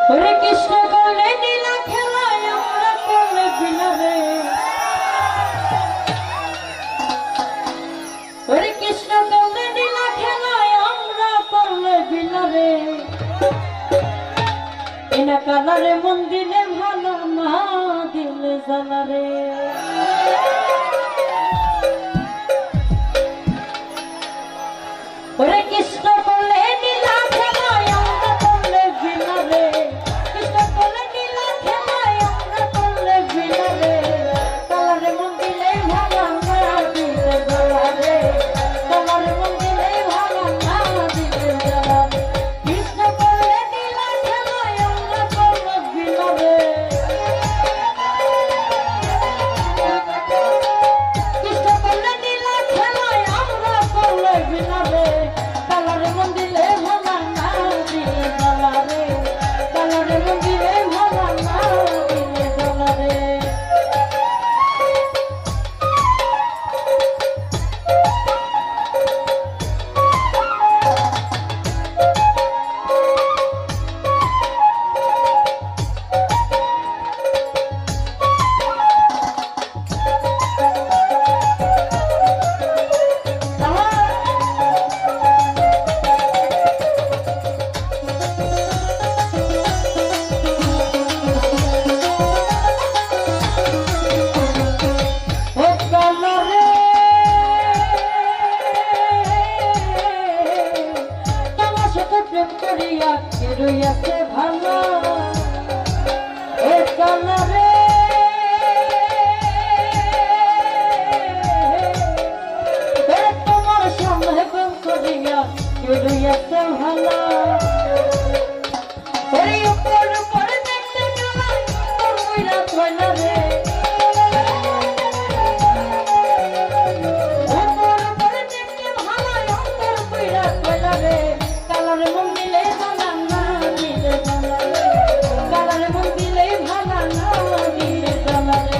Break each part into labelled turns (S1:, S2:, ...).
S1: হরে কৃষ্ণ করলে নীলা খেলায় আমরা করলে বিলারে, হরে কৃষ্ণ করলে নীলা খেলায় আমরা করলে বিলারে, এনা কালারে মন দিলে ভালো না দিলে জ্বালারে। হরে কৃষ্ণ করলে নীলা খেলায় আমরা করলে বিলারে, কৃষ্ণ করলে নীলা খেলায় আমরা করলে বিলারে, কালারে মন দিলে ভালো না দিলে জ্বালারে, কালারে মন দিলে ভালো না দিলে জ্বালারে। কৃষ্ণ করলে নীলা খেলায় আমরা করলে বিলারে, কৃষ্ণ করলে নীলা খেলায় আমরা করলে বিলারে, কালারে মন দিলে ভালো না দিলে জ্বালারে, কালারে মন দিলে ভালো না দিলে জ্বালারে। রইয়াছে ভালো এ কালারে, তোমার সামনে প্রেম করিয়া রইয়াছে ভালো, ওই উপর উপর দেখতে গেলাম তোর মইরা কইলা রে, উপর উপর দেখতে ভালো অন্তর কইরা কইলা রে, কালারে মন দিলে ভালো না দিলে জ্বালারে, কালারে মন দিলে ভালো না দিলে জ্বালারে।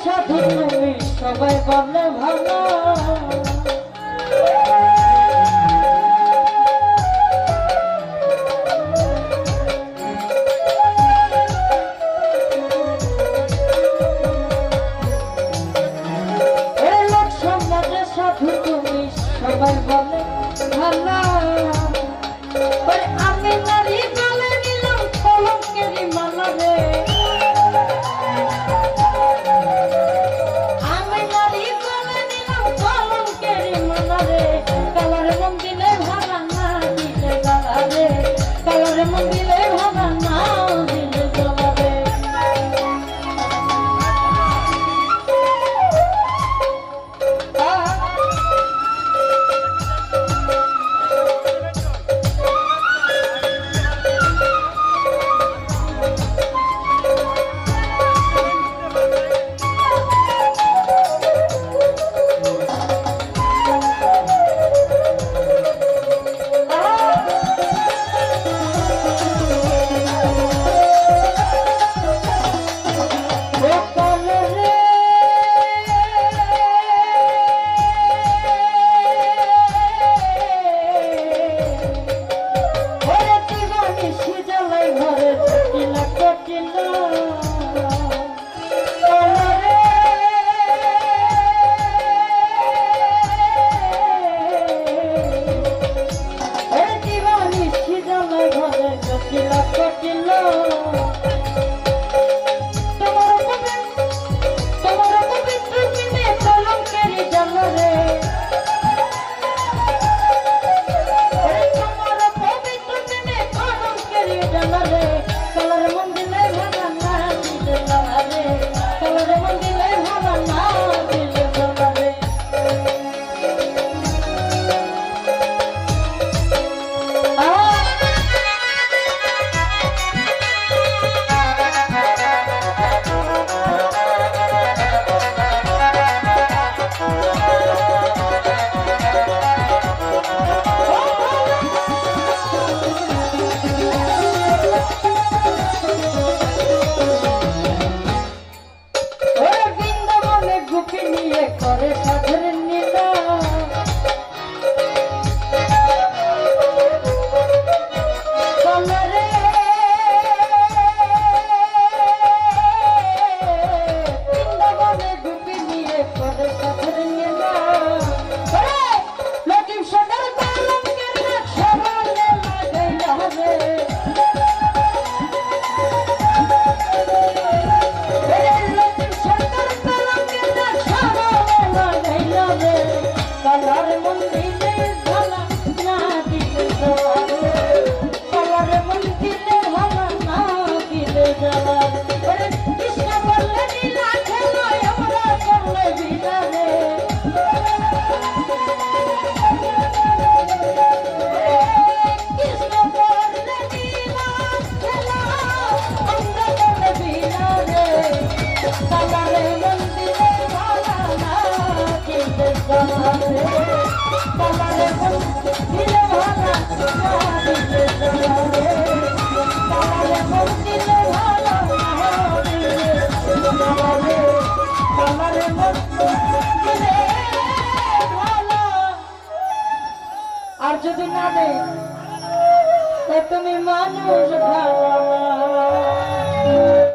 S1: সাধু তুমি সবাই বলে ভালো, লোক সমাজে সাধু তুমি সবাই বলে ভালো, আমি নারী বলে নিলাম কলঙ্কেরই মালা রে, কালারে মন দিলে ভালো না দিলে জ্বালারে, কালারে মন দিলে ভালো না দিলে জ্বালারে। তালারে মন দিলে ভালো তালারে মন দিলে ভালো। আর যদি না দেয় তুমি মানুষ ভালো।